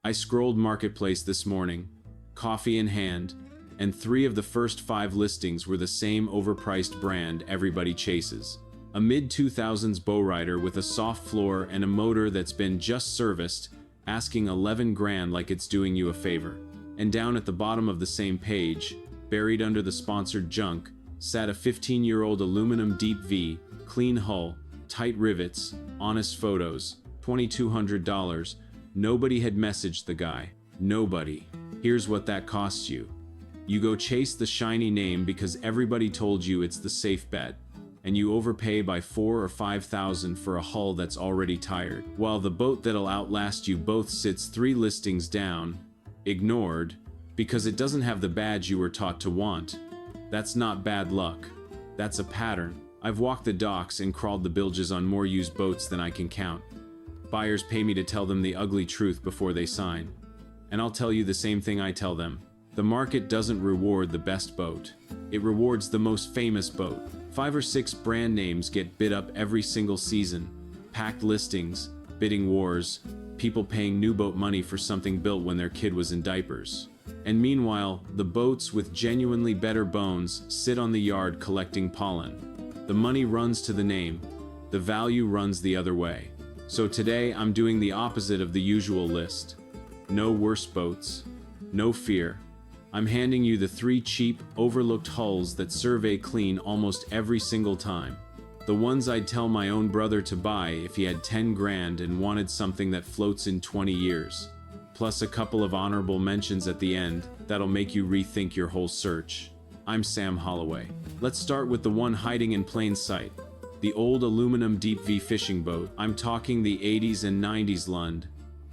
I scrolled Marketplace this morning, coffee in hand, and 3 of the first 5 listings were the same overpriced brand everybody chases. A mid-2000s bowrider with a soft floor and a motor that's been just serviced, asking 11 grand like it's doing you a favor. And down at the bottom of the same page, buried under the sponsored junk, sat a 15-year-old aluminum deep V, clean hull, tight rivets, honest photos, $2,200. Nobody had messaged the guy. Nobody. Here's what that costs you. You go chase the shiny name because everybody told you it's the safe bet, and you overpay by 4 or 5,000 for a hull that's already tired, while the boat that'll outlast you both sits 3 listings down, ignored, because it doesn't have the badge you were taught to want. That's not bad luck. That's a pattern. I've walked the docks and crawled the bilges on more used boats than I can count. Buyers pay me to tell them the ugly truth before they sign. And I'll tell you the same thing I tell them. The market doesn't reward the best boat. It rewards the most famous boat. 5 or 6 brand names get bid up every single season. Packed listings, bidding wars, people paying new boat money for something built when their kid was in diapers. And meanwhile, the boats with genuinely better bones sit on the yard collecting pollen. The money runs to the name. The value runs the other way. So today I'm doing the opposite of the usual list. No worse boats. No fear. I'm handing you the 3 cheap, overlooked hulls that survey clean almost every single time. The ones I'd tell my own brother to buy if he had 10 grand and wanted something that floats in 20 years. Plus a couple of honorable mentions at the end that'll make you rethink your whole search. I'm Sam Holloway. Let's start with the one hiding in plain sight. The old aluminum deep V fishing boat. I'm talking the 80s and 90s Lund,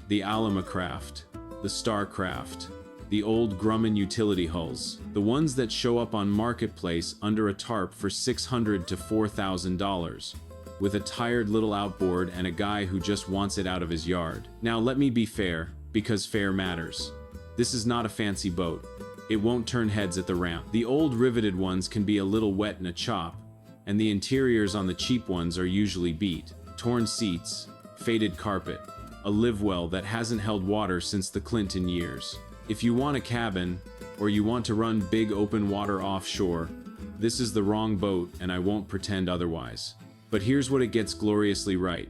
the Alumacraft, the Starcraft, the old Grumman utility hulls, the ones that show up on Marketplace under a tarp for $600 to $4,000, with a tired little outboard and a guy who just wants it out of his yard. Now let me be fair, because fair matters. This is not a fancy boat. It won't turn heads at the ramp. The old riveted ones can be a little wet in a chop, and the interiors on the cheap ones are usually beat. Torn seats, faded carpet, a live well that hasn't held water since the Clinton years. If you want a cabin, or you want to run big open water offshore, this is the wrong boat, and I won't pretend otherwise. But here's what it gets gloriously right.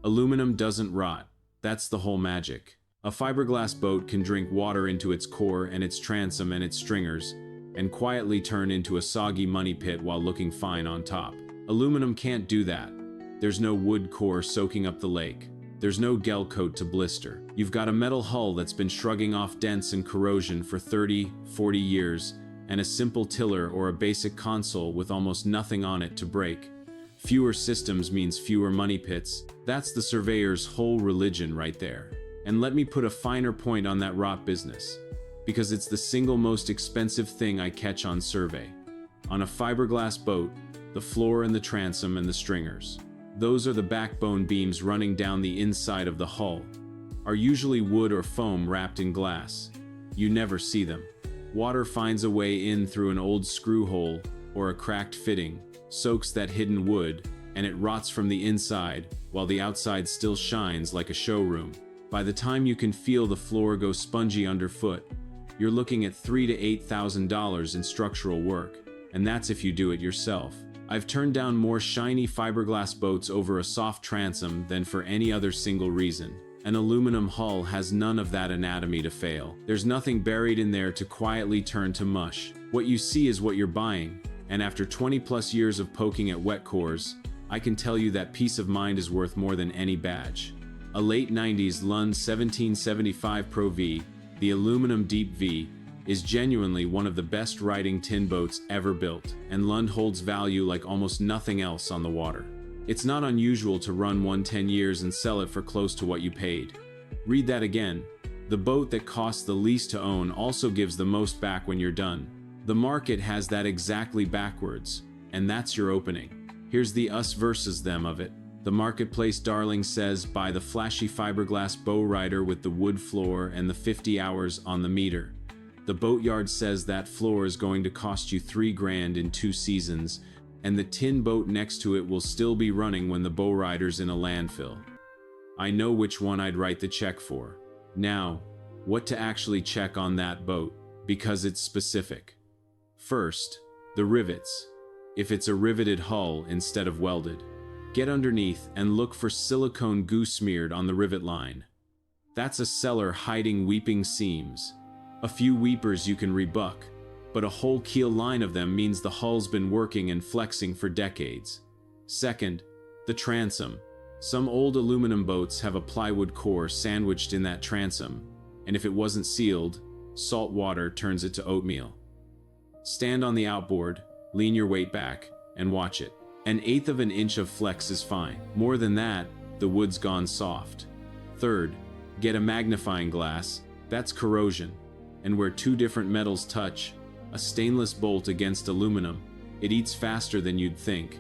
Aluminum doesn't rot. That's the whole magic. A fiberglass boat can drink water into its core and its transom and its stringers, and quietly turn into a soggy money pit while looking fine on top. Aluminum can't do that. There's no wood core soaking up the lake. There's no gel coat to blister. You've got a metal hull that's been shrugging off dents and corrosion for 30, 40 years, and a simple tiller or a basic console with almost nothing on it to break. Fewer systems means fewer money pits. That's the surveyor's whole religion right there. And let me put a finer point on that rot business, because it's the single most expensive thing I catch on survey. On a fiberglass boat, the floor and the transom and the stringers, those are the backbone beams running down the inside of the hull, are usually wood or foam wrapped in glass. You never see them. Water finds a way in through an old screw hole or a cracked fitting, soaks that hidden wood, and it rots from the inside, while the outside still shines like a showroom. By the time you can feel the floor go spongy underfoot, you're looking at $3,000 to $8,000 in structural work, and that's if you do it yourself. I've turned down more shiny fiberglass boats over a soft transom than for any other single reason. An aluminum hull has none of that anatomy to fail. There's nothing buried in there to quietly turn to mush. What you see is what you're buying, and after 20+ years of poking at wet cores, I can tell you that peace of mind is worth more than any badge. A late 90s Lund 1775 Pro V, the aluminum deep V, is genuinely one of the best riding tin boats ever built, and Lund holds value like almost nothing else on the water. It's not unusual to run one 10 years and sell it for close to what you paid. Read that again. The boat that costs the least to own also gives the most back when you're done. The market has that exactly backwards, and that's your opening. Here's the us versus them of it. The marketplace darling says buy the flashy fiberglass bow rider with the wood floor and the 50 hours on the meter. The boatyard says that floor is going to cost you $3 grand in 2 seasons, and the tin boat next to it will still be running when the bow rider's in a landfill. I know which one I'd write the check for. Now, what to actually check on that boat, because it's specific. First, the rivets. If it's a riveted hull instead of welded, get underneath and look for silicone goo smeared on the rivet line. That's a seller hiding weeping seams. A few weepers you can rebuck, but a whole keel line of them means the hull's been working and flexing for decades. Second, the transom. Some old aluminum boats have a plywood core sandwiched in that transom, and if it wasn't sealed, salt water turns it to oatmeal. Stand on the outboard, lean your weight back, and watch it. 1/8 of an inch of flex is fine. More than that, the wood's gone soft. Third, get a magnifying glass. That's corrosion. And where two different metals touch, a stainless bolt against aluminum, it eats faster than you'd think.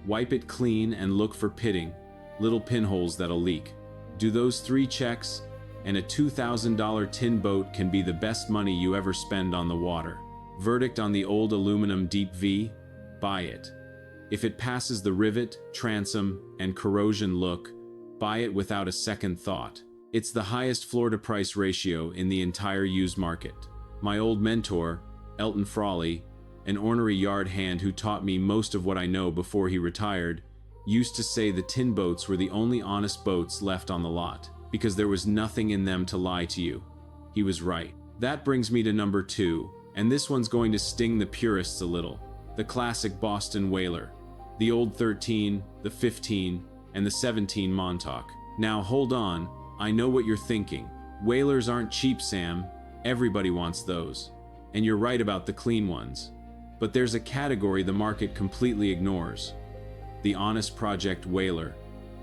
Wipe it clean and look for pitting, little pinholes that'll leak. Do those 3 checks, and a $2,000 tin boat can be the best money you ever spend on the water. Verdict on the old aluminum Deep V? Buy it. If it passes the rivet, transom, and corrosion look, buy it without a second thought. It's the highest floor-to-price ratio in the entire used market. My old mentor, Elton Frawley, an ornery yard hand who taught me most of what I know before he retired, used to say the tin boats were the only honest boats left on the lot, because there was nothing in them to lie to you. He was right. That brings me to number 2, and this one's going to sting the purists a little. The classic Boston whaler. The old 13, the 15, and the 17 Montauk. Now hold on, I know what you're thinking. Whalers aren't cheap, Sam. Everybody wants those. And you're right about the clean ones. But there's a category the market completely ignores. The honest project whaler.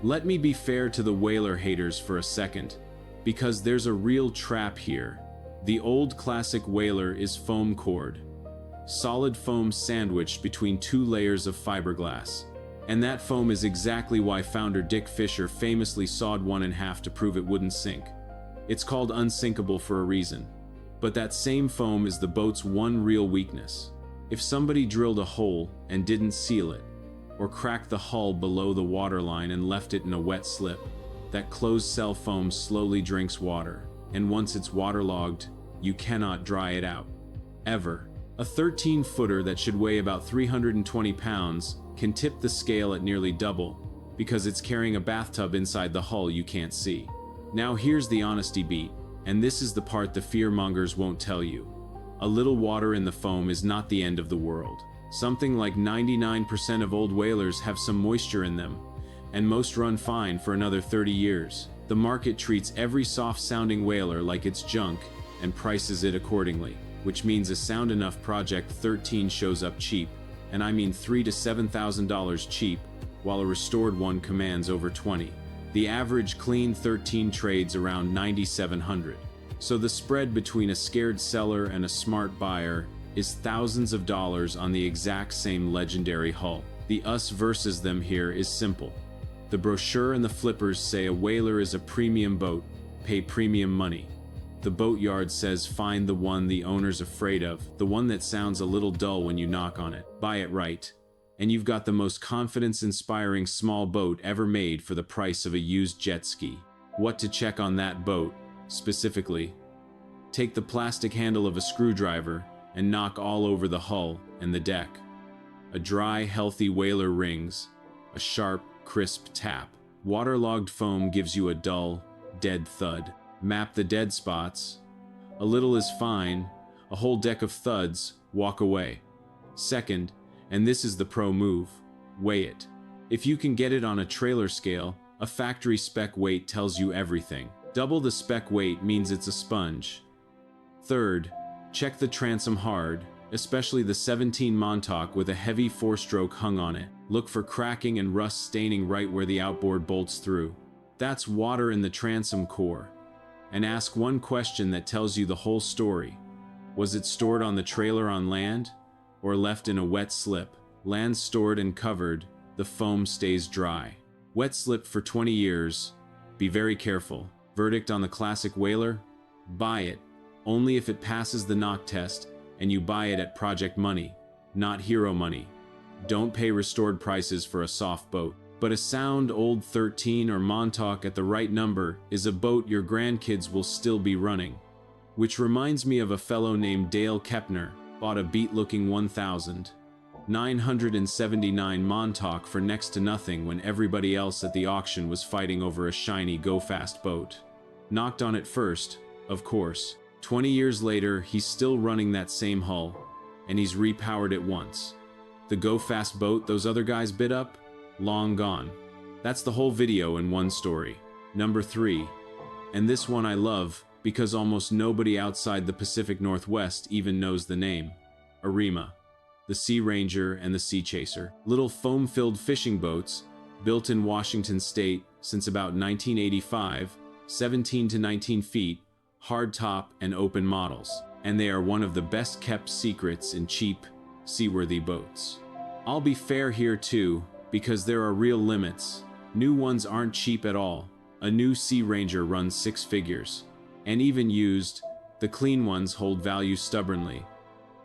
Let me be fair to the whaler haters for a second, because there's a real trap here. The old classic whaler is foam cored. Solid foam sandwiched between 2 layers of fiberglass. And that foam is exactly why founder Dick Fisher famously sawed one in half to prove it wouldn't sink. It's called unsinkable for a reason. But that same foam is the boat's one real weakness. If somebody drilled a hole and didn't seal it, or cracked the hull below the waterline and left it in a wet slip, that closed cell foam slowly drinks water, and once it's waterlogged, you cannot dry it out. Ever. A 13-footer that should weigh about 320 pounds can tip the scale at nearly double, because it's carrying a bathtub inside the hull you can't see. Now here's the honesty beat, and this is the part the fearmongers won't tell you. A little water in the foam is not the end of the world. Something like 99% of old whalers have some moisture in them, and most run fine for another 30 years. The market treats every soft-sounding whaler like it's junk and prices it accordingly, which means a sound enough Project 13 shows up cheap, and I mean $3,000 to $7,000 cheap, while a restored one commands over 20. The average clean 13 trades around $9,700. So the spread between a scared seller and a smart buyer is thousands of dollars on the exact same legendary hull. The us versus them here is simple. The brochure and the flippers say a whaler is a premium boat, pay premium money. The boatyard says find the one the owner's afraid of, the one that sounds a little dull when you knock on it. Buy it right, and you've got the most confidence-inspiring small boat ever made for the price of a used jet ski. What to check on that boat, specifically? Take the plastic handle of a screwdriver and knock all over the hull and the deck. A dry, healthy whaler rings, a sharp, crisp tap. Waterlogged foam gives you a dull, dead thud. Map the dead spots. A little is fine, a whole deck of thuds, walk away. Second, and this is the pro move, weigh it. If you can get it on a trailer scale, a factory spec weight tells you everything. Double the spec weight means it's a sponge. Third, check the transom hard, especially the 17 Montauk with a heavy 4-stroke hung on it. Look for cracking and rust staining right where the outboard bolts through. That's water in the transom core. And ask one question that tells you the whole story. Was it stored on the trailer on land, or left in a wet slip? Land stored and covered, the foam stays dry. Wet slip for 20 years, be very careful. Verdict on the classic whaler? Buy it, only if it passes the knock test, and you buy it at project money, not hero money. Don't pay restored prices for a soft boat. But a sound old 13 or Montauk at the right number is a boat your grandkids will still be running. Which reminds me of a fellow named Dale Kepner, bought a beat-looking 1,979 Montauk for next to nothing when everybody else at the auction was fighting over a shiny go-fast boat. Knocked on it first, of course. 20 years later, he's still running that same hull, and he's repowered it once. The go-fast boat those other guys bid up? Long gone. That's the whole video in one story. Number 3. And this one I love, because almost nobody outside the Pacific Northwest even knows the name. Arima. The Sea Ranger and the Sea Chaser. Little foam-filled fishing boats, built in Washington state since about 1985, 17 to 19 feet, hardtop and open models. And they are one of the best-kept secrets in cheap, seaworthy boats. I'll be fair here too, because there are real limits. New ones aren't cheap at all. A new Sea Ranger runs 6 figures. And even used, the clean ones hold value stubbornly,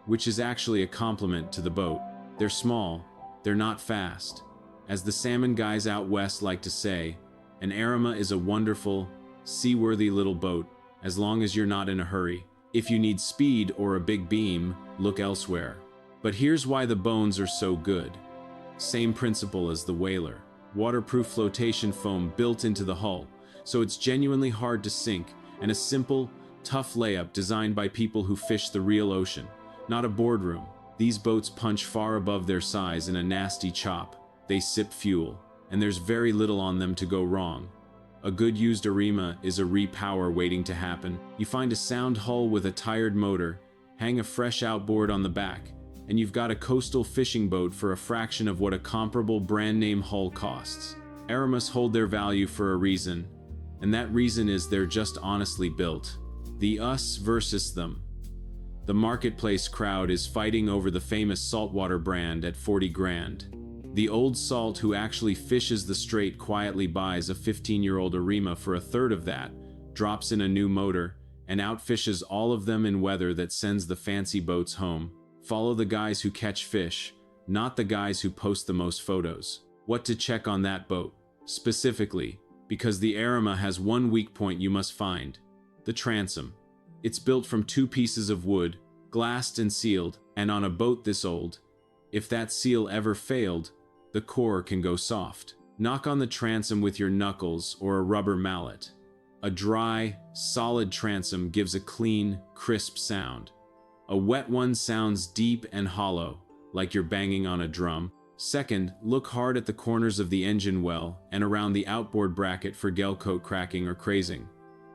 which is actually a compliment to the boat. They're small, they're not fast. As the salmon guys out west like to say, an Arima is a wonderful, seaworthy little boat, as long as you're not in a hurry. If you need speed or a big beam, look elsewhere. But here's why the bones are so good. Same principle as the Whaler. Waterproof flotation foam built into the hull, so it's genuinely hard to sink, and a simple, tough layup designed by people who fish the real ocean, not a boardroom. These boats punch far above their size in a nasty chop. They sip fuel, and there's very little on them to go wrong. A good used Arima is a repower waiting to happen. You find a sound hull with a tired motor, hang a fresh outboard on the back, and you've got a coastal fishing boat for a fraction of what a comparable brand-name hull costs. Arimas hold their value for a reason, and that reason is they're just honestly built. The us versus them. The marketplace crowd is fighting over the famous saltwater brand at 40 grand. The old salt who actually fishes the strait quietly buys a 15-year-old Arima for a third of that, drops in a new motor, and outfishes all of them in weather that sends the fancy boats home. Follow the guys who catch fish, not the guys who post the most photos. What to check on that boat? Specifically, because the Arima has one weak point you must find. The transom. It's built from 2 pieces of wood, glassed and sealed, and on a boat this old, if that seal ever failed, the core can go soft. Knock on the transom with your knuckles or a rubber mallet. A dry, solid transom gives a clean, crisp sound. A wet one sounds deep and hollow, like you're banging on a drum. Second, look hard at the corners of the engine well and around the outboard bracket for gelcoat cracking or crazing,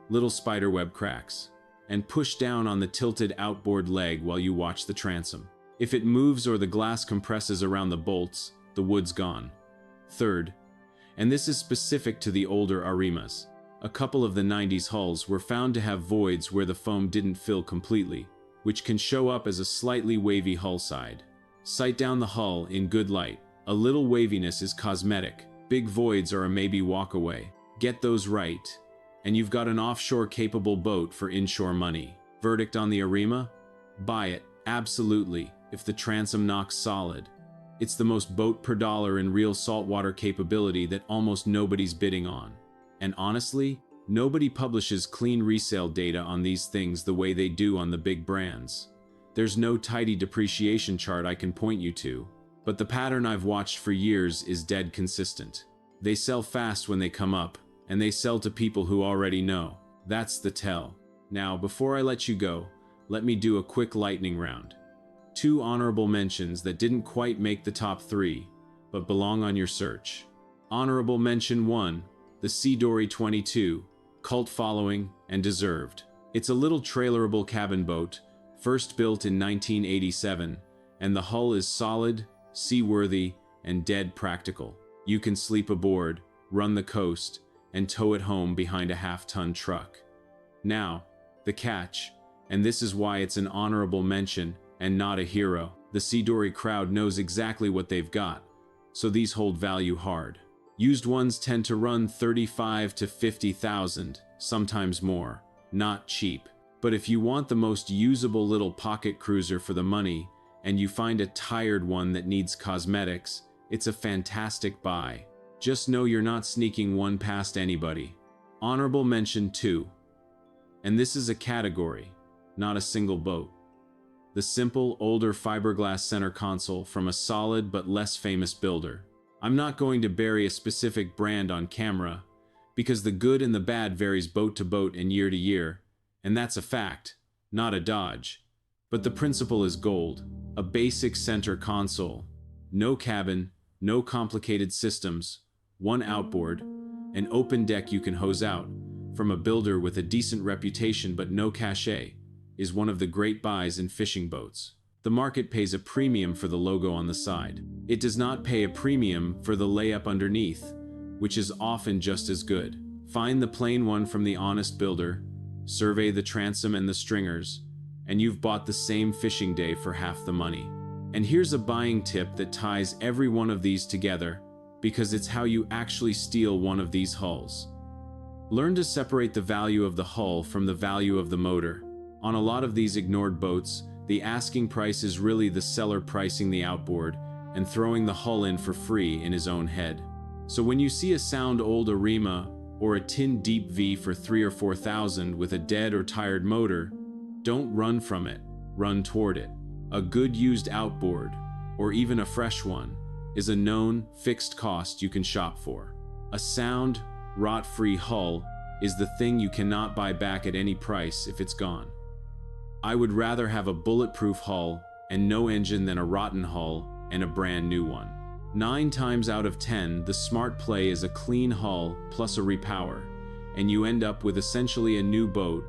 little spiderweb cracks, and push down on the tilted outboard leg while you watch the transom. If it moves or the glass compresses around the bolts, the wood's gone. Third, and this is specific to the older Arimas, a couple of the 90s hulls were found to have voids where the foam didn't fill completely, which can show up as a slightly wavy hull side. Sight down the hull in good light. A little waviness is cosmetic. Big voids are a maybe walk away. Get those right, and you've got an offshore-capable boat for inshore money. Verdict on the Arima? Buy it, absolutely, if the transom knocks solid. It's the most boat per dollar in real saltwater capability that almost nobody's bidding on. And honestly, nobody publishes clean resale data on these things the way they do on the big brands. There's no tidy depreciation chart I can point you to, but the pattern I've watched for years is dead consistent. They sell fast when they come up, and they sell to people who already know. That's the tell. Now, before I let you go, let me do a quick lightning round. 2 honorable mentions that didn't quite make the top 3, but belong on your search. Honorable mention 1, the C-Dory 22, cult following and deserved. It's a little trailerable cabin boat, first built in 1987, and the hull is solid, seaworthy, and dead practical. You can sleep aboard, run the coast, and tow it home behind a half-ton truck. Now, the catch, and this is why it's an honorable mention and not a hero. The C-Dory crowd knows exactly what they've got, so these hold value hard. Used ones tend to run 35 to 50,000, sometimes more. Not cheap. But if you want the most usable little pocket cruiser for the money, and you find a tired one that needs cosmetics, it's a fantastic buy. just know you're not sneaking one past anybody. Honorable mention 2. And this is a category, not a single boat. The simple, older fiberglass center console from a solid but less famous builder. I'm not going to bury a specific brand on camera, because the good and the bad varies boat to boat and year to year, and that's a fact, not a dodge. But the principle is gold. A basic center console. No cabin, no complicated systems, one outboard, an open deck you can hose out, from a builder with a decent reputation but no cachet, is one of the great buys in fishing boats. The market pays a premium for the logo on the side. It does not pay a premium for the layup underneath, which is often just as good. Find the plain one from the honest builder, survey the transom and the stringers, and you've bought the same fishing day for half the money. And here's a buying tip that ties every one of these together, because it's how you actually steal one of these hulls. Learn to separate the value of the hull from the value of the motor. On a lot of these ignored boats, the asking price is really the seller pricing the outboard and throwing the hull in for free in his own head. So when you see a sound old Arima or a tin deep V for 3,000 or 4,000 with a dead or tired motor, don't run from it, run toward it. A good used outboard, or even a fresh one, is a known, fixed cost you can shop for. A sound, rot-free hull is the thing you cannot buy back at any price if it's gone. I would rather have a bulletproof hull and no engine than a rotten hull and a brand new one. 9 times out of 10, the smart play is a clean hull plus a repower, and you end up with essentially a new boat,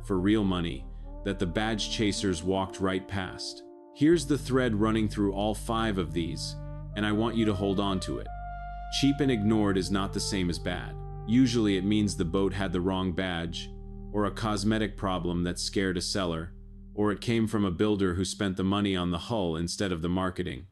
for real money, that the badge chasers walked right past. Here's the thread running through all 5 of these, and I want you to hold on to it. Cheap and ignored is not the same as bad. Usually it means the boat had the wrong badge, or a cosmetic problem that scared a seller, or it came from a builder who spent the money on the hull instead of the marketing.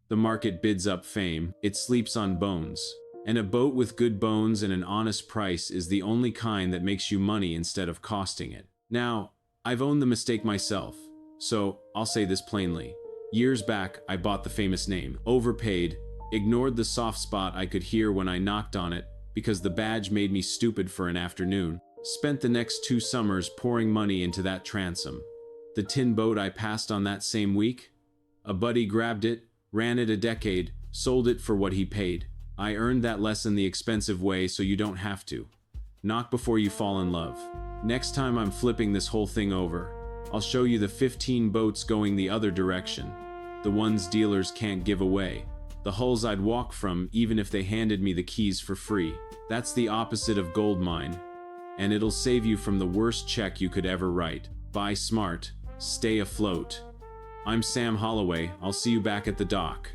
The market bids up fame, it sleeps on bones. And a boat with good bones and an honest price is the only kind that makes you money instead of costing it. Now, I've owned the mistake myself, so I'll say this plainly. Years back, I bought the famous name, overpaid, ignored the soft spot I could hear when I knocked on it because the badge made me stupid for an afternoon, spent the next 2 summers pouring money into that transom. The tin boat I passed on that same week? A buddy grabbed it, ran it a decade, sold it for what he paid. I earned that lesson the expensive way so you don't have to. Knock before you fall in love. Next time I'm flipping this whole thing over, I'll show you the 15 boats going the other direction. The ones dealers can't give away. The hulls I'd walk from even if they handed me the keys for free. That's the opposite of Goldmine, and it'll save you from the worst check you could ever write. Buy smart, stay afloat. I'm Sam Holloway, I'll see you back at the dock.